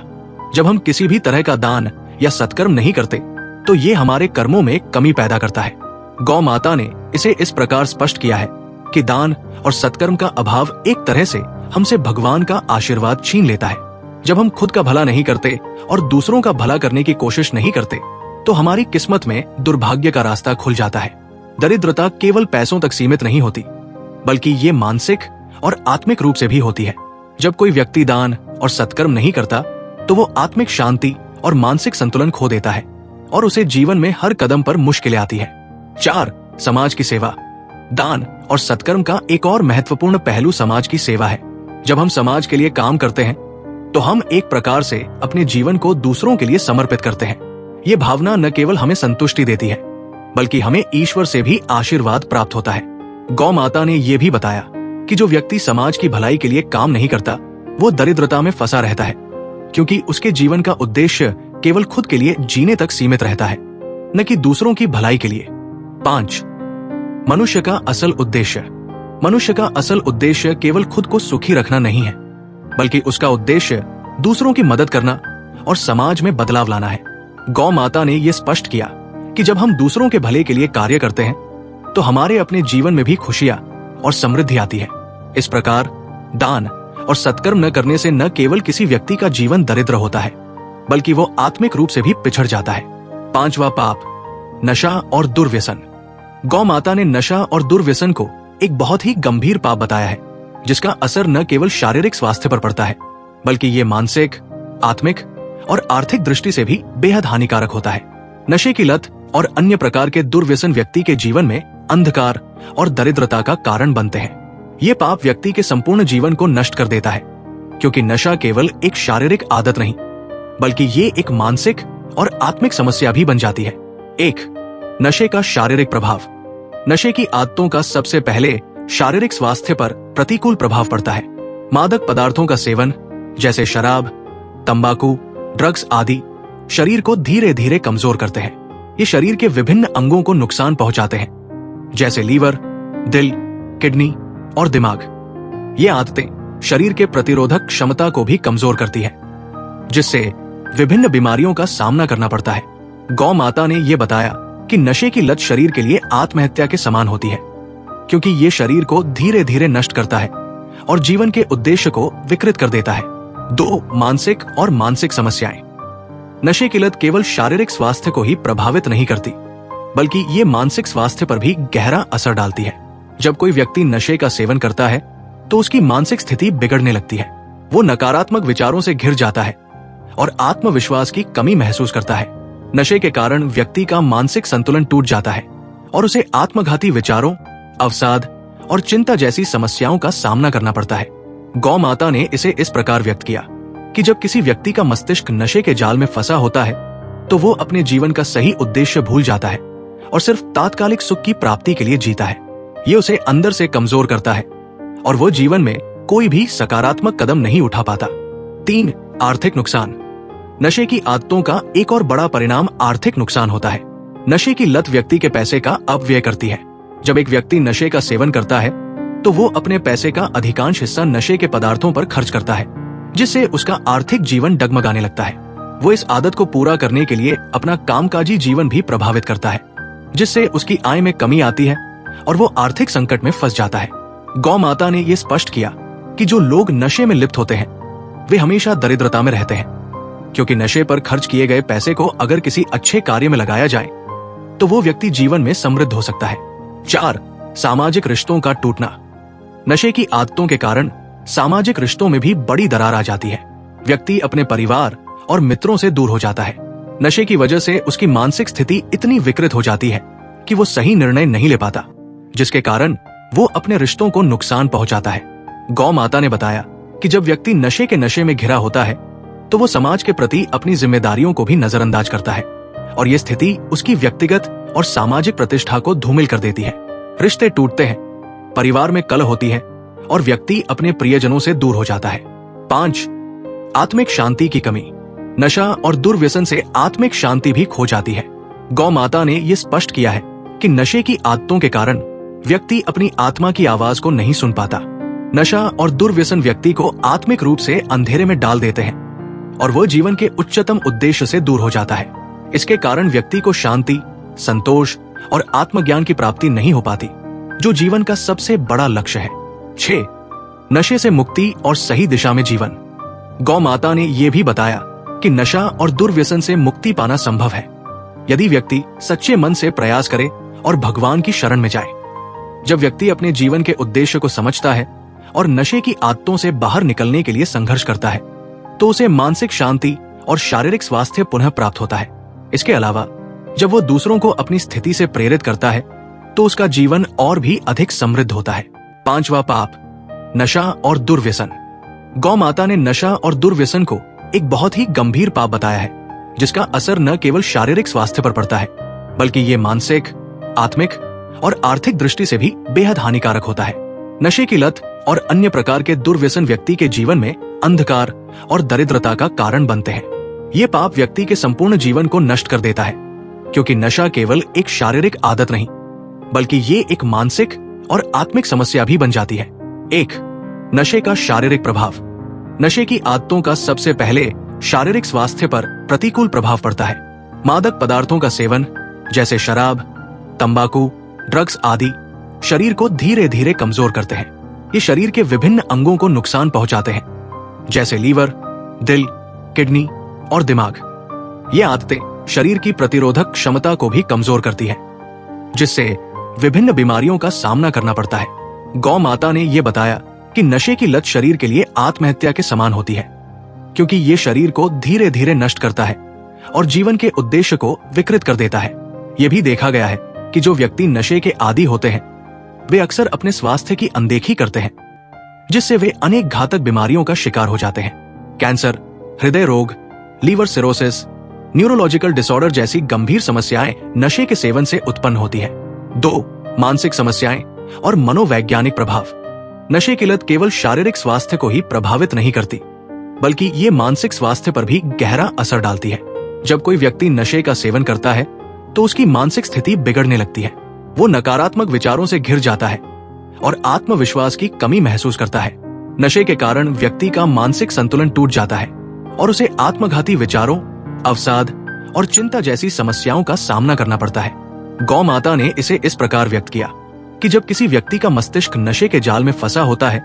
जब हम किसी भी तरह का दान या सत्कर्म नहीं करते तो ये हमारे कर्मों में कमी पैदा करता है। गौ माता ने इसे इस प्रकार स्पष्ट किया है कि दान और सत्कर्म का अभाव एक तरह से हमसे भगवान का आशीर्वाद छीन लेता है। जब हम खुद का भला नहीं करते और दूसरों का भला करने की कोशिश नहीं करते तो हमारी किस्मत में दुर्भाग्य का रास्ता खुल जाता है। दरिद्रता केवल पैसों तक सीमित नहीं होती बल्कि ये मानसिक और आत्मिक रूप से भी होती है। जब कोई व्यक्ति दान और सत्कर्म नहीं करता तो वो आत्मिक शांति और मानसिक संतुलन खो देता है और उसे जीवन में हर कदम पर मुश्किलें आती है। 4. समाज की सेवा। दान और सत्कर्म का एक और महत्वपूर्ण पहलू समाज की सेवा है। जब हम समाज के लिए काम करते हैं तो हम एक प्रकार से अपने जीवन को दूसरों के लिए समर्पित करते हैं। ये भावना न केवल हमें संतुष्टि देती है बल्कि हमें ईश्वर से भी आशीर्वाद प्राप्त होता है। गौ माता ने यह भी बताया कि जो व्यक्ति समाज की भलाई के लिए काम नहीं करता वो दरिद्रता में फंसा रहता है क्योंकि उसके जीवन का उद्देश्य केवल खुद के लिए जीने तक सीमित रहता है, न कि दूसरों की भलाई के लिए। 5. मनुष्य का असल उद्देश्य। मनुष्य का असल उद्देश्य केवल खुद को सुखी रखना नहीं है बल्कि उसका उद्देश्य दूसरों की मदद करना और समाज में बदलाव लाना है। गौ माता ने यह स्पष्ट किया कि जब हम दूसरों के भले के लिए कार्य करते हैं तो हमारे अपने जीवन में भी खुशियां और समृद्धि आती है। इस प्रकार दान और सत्कर्म न करने से न केवल किसी व्यक्ति का जीवन दरिद्र होता है, बल्कि वो आत्मिक रूप से भी पिछड़ जाता है। पांचवा पाप, नशा और दुर्व्यसन। गौ माता ने नशा और दुर्व्यसन को एक बहुत ही गंभीर पाप बताया है, जिसका असर न केवल शारीरिक स्वास्थ्य पर पड़ता है, बल्कि ये मानसिक, आत्मिक और आर्थिक दृष्टि से भी बेहद हानिकारक होता है। नशे की लत और अन्य प्रकार के दुर्व्यसन व्यक्ति के जीवन में अंधकार और दरिद्रता का कारण बनते हैं। ये पाप व्यक्ति के संपूर्ण जीवन को नष्ट कर देता है, क्योंकि नशा केवल एक शारीरिक आदत नहीं, बल्कि ये एक मानसिक और आत्मिक समस्या भी बन जाती है। एक, नशे का शारीरिक प्रभाव। नशे की आदतों का सबसे पहले शारीरिक स्वास्थ्य पर प्रतिकूल प्रभाव पड़ता है। मादक पदार्थों का सेवन जैसे शराब, तंबाकू, ड्रग्स आदि शरीर को धीरे धीरे कमजोर करते हैं। ये शरीर के विभिन्न अंगों को नुकसान पहुंचाते हैं, जैसे लीवर, दिल, किडनी और दिमाग। ये आदतें शरीर के प्रतिरोधक क्षमता को भी कमजोर करती है, जिससे विभिन्न बीमारियों का सामना करना पड़ता है। गौ माता ने यह बताया कि नशे की लत शरीर के लिए आत्महत्या के समान होती है, क्योंकि ये शरीर को धीरे धीरे नष्ट करता है और जीवन के उद्देश्य को विकृत कर देता है। दो, मानसिक और मानसिक समस्याएं। नशे की लत केवल शारीरिक स्वास्थ्य को ही प्रभावित नहीं करती, बल्कि ये मानसिक स्वास्थ्य पर भी गहरा असर डालती है। जब कोई व्यक्ति नशे का सेवन करता है तो उसकी मानसिक स्थिति बिगड़ने लगती है। वो नकारात्मक विचारों से घिर जाता है और आत्मविश्वास की कमी महसूस करता है। नशे के कारण व्यक्ति का मानसिक संतुलन टूट जाता है और उसे आत्मघाती विचारों, अवसाद और चिंता जैसी समस्याओं का सामना करना पड़ता है। गौ माता ने इसे इस प्रकार व्यक्त किया कि जब किसी व्यक्ति का मस्तिष्क नशे के जाल में फंसा होता है तो वो अपने जीवन का सही उद्देश्य भूल जाता है और सिर्फ तात्कालिक सुख की प्राप्ति के लिए जीता है। ये उसे अंदर से कमजोर करता है और वो जीवन में कोई भी सकारात्मक कदम नहीं उठा पाता। 3, आर्थिक नुकसान। नशे की आदतों का एक और बड़ा परिणाम आर्थिक नुकसान होता है। नशे की लत व्यक्ति के पैसे का अपव्यय करती है। जब एक व्यक्ति नशे का सेवन करता है तो वो अपने पैसे का अधिकांश हिस्सा नशे के पदार्थों पर खर्च करता है, जिससे उसका आर्थिक जीवन डगमगाने लगता है। वो इस आदत को पूरा करने के लिए अपना कामकाजी जीवन भी प्रभावित करता है, जिससे उसकी आय में कमी आती है और वो आर्थिक संकट में फंस जाता है। गौ माता ने ये स्पष्ट किया कि जो लोग नशे में लिप्त होते हैं वे हमेशा दरिद्रता में रहते हैं, क्योंकि नशे पर खर्च किए गए पैसे को अगर किसी अच्छे कार्य में लगाया जाए तो वो व्यक्ति जीवन में समृद्ध हो सकता है। 4, सामाजिक रिश्तों का टूटना। नशे की आदतों के कारण सामाजिक रिश्तों में भी बड़ी दरार आ जाती है। व्यक्ति अपने परिवार और मित्रों से दूर हो जाता है। नशे की वजह से उसकी मानसिक स्थिति इतनी विकृत हो जाती है कि वो सही निर्णय नहीं ले पाता, जिसके कारण वो अपने रिश्तों को नुकसान पहुंचाता है। गौ माता ने बताया कि जब व्यक्ति नशे के नशे में घिरा होता है तो वो समाज के प्रति अपनी जिम्मेदारियों को भी नजरअंदाज करता है और ये स्थिति उसकी व्यक्तिगत और सामाजिक प्रतिष्ठा को धूमिल कर देती है। रिश्ते टूटते हैं, परिवार में कलह होती है और व्यक्ति अपने प्रियजनों से दूर हो जाता है। 5, आत्मिक शांति की कमी। नशा और दुर्व्यसन से आत्मिक शांति भी खो जाती है। गौ माता ने यह स्पष्ट किया है कि नशे की आदतों के कारण व्यक्ति अपनी आत्मा की आवाज को नहीं सुन पाता। नशा और दुर्व्यसन व्यक्ति को आत्मिक रूप से अंधेरे में डाल देते हैं और वह जीवन के उच्चतम उद्देश्य से दूर हो जाता है। इसके कारण व्यक्ति को शांति, संतोष और आत्मज्ञान की प्राप्ति नहीं हो पाती, जो जीवन का सबसे बड़ा लक्ष्य है। 6, नशे से मुक्ति और सही दिशा में जीवन। गौ माता ने यह भी बताया कि नशा और दुर्व्यसन से मुक्ति पाना संभव है यदि व्यक्ति सच्चे मन से प्रयास करे और भगवान की शरण में जाए। जब व्यक्ति अपने जीवन के उद्देश्य को समझता है और नशे की आदतों से बाहर निकलने के लिए संघर्ष करता है तो उसे मानसिक शांति और शारीरिक स्वास्थ्य पुनः प्राप्त होता है। इसके अलावा जब वो दूसरों को अपनी स्थिति से प्रेरित करता है तो उसका जीवन और भी अधिक समृद्ध होता है। 5वां पाप, नशा और दुर्व्यसन। गौ माता ने नशा और दुर्व्यसन को एक बहुत ही गंभीर पाप बताया है, जिसका असर न केवल शारीरिक स्वास्थ्य पर पड़ता है, बल्कि ये मानसिक, आत्मिक और आर्थिक दृष्टि से भी बेहद हानिकारक होता है। नशे की लत और अन्य प्रकार के दुर्व्यसन व्यक्ति के जीवन में अंधकार और दरिद्रता का कारण बनते हैं। ये पाप व्यक्ति के संपूर्ण जीवन को नष्ट कर देता है, क्योंकि नशा केवल एक शारीरिक आदत नहीं, बल्कि ये एक मानसिक और आत्मिक समस्या भी बन जाती है। 1, नशे का शारीरिक प्रभाव। नशे की आदतों का सबसे पहले शारीरिक स्वास्थ्य पर प्रतिकूल प्रभाव पड़ता है। मादक पदार्थों का सेवन जैसे शराब, तंबाकू, ड्रग्स आदि शरीर को धीरे धीरे कमजोर करते हैं। ये शरीर के विभिन्न अंगों को नुकसान पहुंचाते हैं, जैसे लीवर, दिल, किडनी और दिमाग। ये आदतें शरीर की प्रतिरोधक क्षमता को भी कमजोर करती है, जिससे विभिन्न बीमारियों का सामना करना पड़ता है। गौ माता ने यह बताया कि नशे की लत शरीर के लिए आत्महत्या के समान होती है, क्योंकि ये शरीर को धीरे धीरे नष्ट करता है और जीवन के उद्देश्य को विकृत कर देता है। यह भी देखा गया है कि जो व्यक्ति नशे के आदी होते हैं वे अक्सर अपने स्वास्थ्य की अनदेखी करते हैं, जिससे वे अनेक घातक बीमारियों का शिकार हो जाते हैं। कैंसर, हृदय रोग, लीवर सिरोसिस, न्यूरोलॉजिकल डिसऑर्डर जैसी गंभीर समस्याएं नशे के सेवन से उत्पन्न होती है। 2. मानसिक समस्याएं और मनोवैज्ञानिक प्रभाव। नशे की लत केवल शारीरिक स्वास्थ्य को ही प्रभावित नहीं करती, बल्कि ये मानसिक स्वास्थ्य पर भी गहरा असर डालती है। जब कोई व्यक्ति नशे का सेवन करता है तो उसकी मानसिक स्थिति बिगड़ने लगती है। वो नकारात्मक विचारों से घिर जाता है और आत्मविश्वास की कमी महसूस करता है। नशे के कारण व्यक्ति का मानसिक संतुलन टूट जाता है और उसे आत्मघाती विचारों, अवसाद और चिंता जैसी समस्याओं का सामना करना पड़ता है। गौ माता ने इसे इस प्रकार व्यक्त किया कि जब किसी व्यक्ति का मस्तिष्क नशे के जाल में फंसा होता है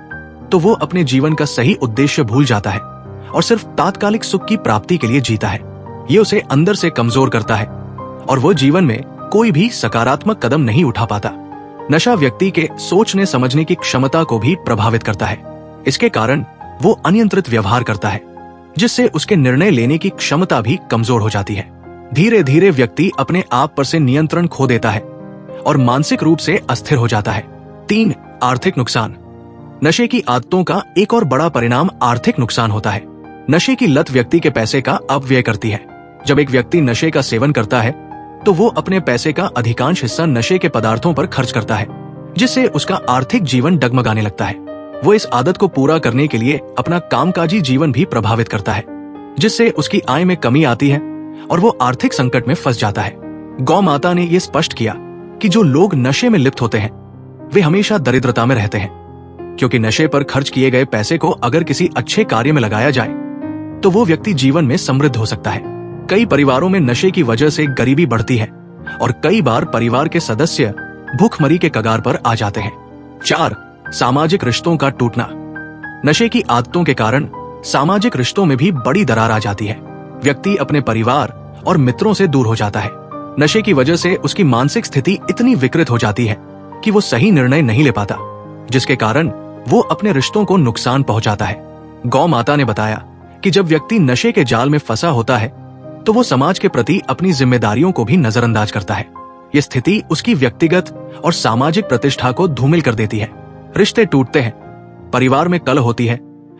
तो वो अपने जीवन का सही उद्देश्य भूल जाता है और सिर्फ तात्कालिक सुख की प्राप्ति के लिए जीता है। ये उसे अंदर से कमजोर करता है और वो जीवन में कोई भी सकारात्मक कदम नहीं उठा पाता। नशा व्यक्ति के सोचने समझने की क्षमता को भी प्रभावित करता है। इसके कारण वो अनियंत्रित व्यवहार करता है, जिससे उसके निर्णय लेने की क्षमता भी कमजोर हो जाती है। धीरे धीरे व्यक्ति अपने आप पर से नियंत्रण खो देता है और मानसिक रूप से अस्थिर हो जाता है। 3. आर्थिक नुकसान। नशे की आदतों का एक और बड़ा परिणाम आर्थिक नुकसान होता है। नशे की लत व्यक्ति के पैसे का अपव्यय करती है। जब एक व्यक्ति नशे का सेवन करता है तो वो अपने पैसे का अधिकांश हिस्सा नशे के पदार्थों पर खर्च करता है, जिससे उसका आर्थिक जीवन डगमगाने लगता है। वो इस आदत को पूरा करने के लिए अपना कामकाजी जीवन भी प्रभावित करता है, जिससे उसकी आय में कमी आती है और वो आर्थिक संकट में फंस जाता है। गौ माता ने यह स्पष्ट किया कि जो लोग नशे में लिप्त होते हैं वे हमेशा दरिद्रता में रहते हैं, क्योंकि नशे पर खर्च किए गए पैसे को अगर किसी अच्छे कार्य में लगाया जाए तो वो व्यक्ति जीवन में समृद्ध हो सकता है। कई परिवारों में नशे की वजह से गरीबी बढ़ती है और कई बार परिवार के सदस्य भूखमरी के कगार पर आ जाते हैं। 4. सामाजिक रिश्तों का टूटना। नशे की आदतों के कारण सामाजिक रिश्तों में भी बड़ी दरार आ जाती है। व्यक्ति अपने परिवार और मित्रों से दूर हो जाता है। नशे की वजह से उसकी मानसिक स्थिति इतनी विकृत हो जाती है कि वो सही निर्णय नहीं ले पाता, जिसके कारण वो अपने रिश्तों को नुकसान पहुंचाता है। गौ माता ने बताया कि जब व्यक्ति नशे के जाल में फंसा होता है तो वो समाज के प्रति अपनी जिम्मेदारियों को भी नजरअंदाज करता है। ये स्थिति उसकी व्यक्तिगत और सामाजिक प्रतिष्ठा को धूमिल कर देती है। रिश्ते टूटते हैं, परिवार में कलह होती है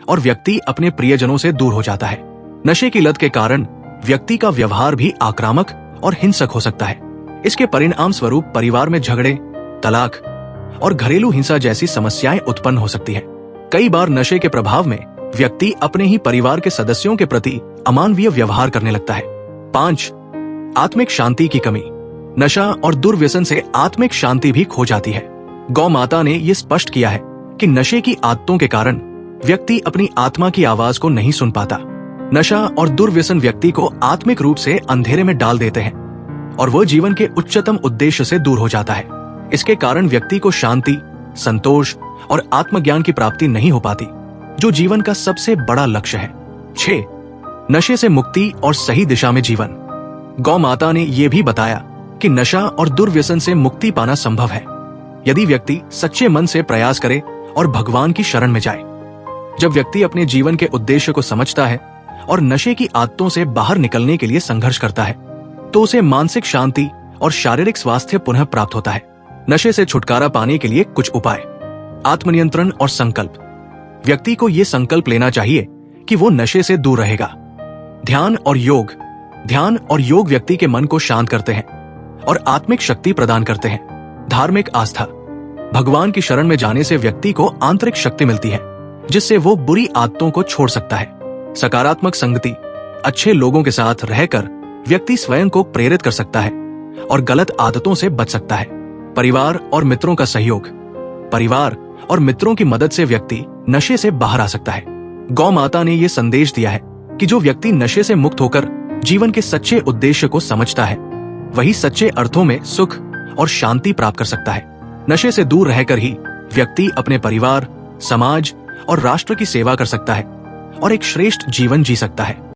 और व्यक्ति अपने प्रियजनों से दूर हो जाता है। नशे की लत के कारण व्यक्ति का व्यवहार भी आक्रामक और हिंसक हो सकता है। इसके परिणाम स्वरूप परिवार में झगड़े, तलाक और घरेलू हिंसा जैसी समस्याएं उत्पन्न हो सकती है। कई बार नशे के प्रभाव में व्यक्ति अपने ही परिवार के सदस्यों के प्रति अमानवीय व्यवहार करने लगता है। 5. आत्मिक शांति की कमी। नशा और दुर्व्यसन से आत्मिक शांति भी खो जाती है। गौ माता ने यह स्पष्ट किया है कि नशे की आदतों के कारण व्यक्ति अपनी आत्मा की आवाज को नहीं सुन पाता। नशा और दुर्व्यसन व्यक्ति को आत्मिक रूप से अंधेरे में डाल देते हैं और वह जीवन के उच्चतम उद्देश्य से दूर हो जाता है। इसके कारण व्यक्ति को शांति, संतोष और आत्मज्ञान की प्राप्ति नहीं हो पाती, जो जीवन का सबसे बड़ा लक्ष्य है। 6. नशे से मुक्ति और सही दिशा में जीवन। गौ माता ने यह भी बताया कि नशा और दुर्व्यसन से मुक्ति पाना संभव है यदि व्यक्ति सच्चे मन से प्रयास करे और भगवान की शरण में जाए। जब व्यक्ति अपने जीवन के उद्देश्य को समझता है और नशे की आदतों से बाहर निकलने के लिए संघर्ष करता है तो उसे मानसिक शांति और शारीरिक स्वास्थ्य पुनः प्राप्त होता है। नशे से छुटकारा पाने के लिए कुछ उपाय। आत्मनियंत्रण और संकल्प। व्यक्ति को यह संकल्प लेना चाहिए कि वो नशे से दूर रहेगा। ध्यान और योग। ध्यान और योग व्यक्ति के मन को शांत करते हैं और आत्मिक शक्ति प्रदान करते हैं। धार्मिक आस्था। भगवान की शरण में जाने से व्यक्ति को आंतरिक शक्ति मिलती है, जिससे वो बुरी आदतों को छोड़ सकता है। सकारात्मक संगति। अच्छे लोगों के साथ रहकर व्यक्ति स्वयं को प्रेरित कर सकता है और गलत आदतों से बच सकता है। परिवार और मित्रों का सहयोग। परिवार और मित्रों की मदद से व्यक्ति नशे से बाहर आ सकता है। गौ माता ने यह संदेश दिया है कि जो व्यक्ति नशे से मुक्त होकर जीवन के सच्चे उद्देश्य को समझता है, वही सच्चे अर्थों में सुख और शांति प्राप्त कर सकता है। नशे से दूर रहकर ही व्यक्ति अपने परिवार, समाज और राष्ट्र की सेवा कर सकता है और एक श्रेष्ठ जीवन जी सकता है।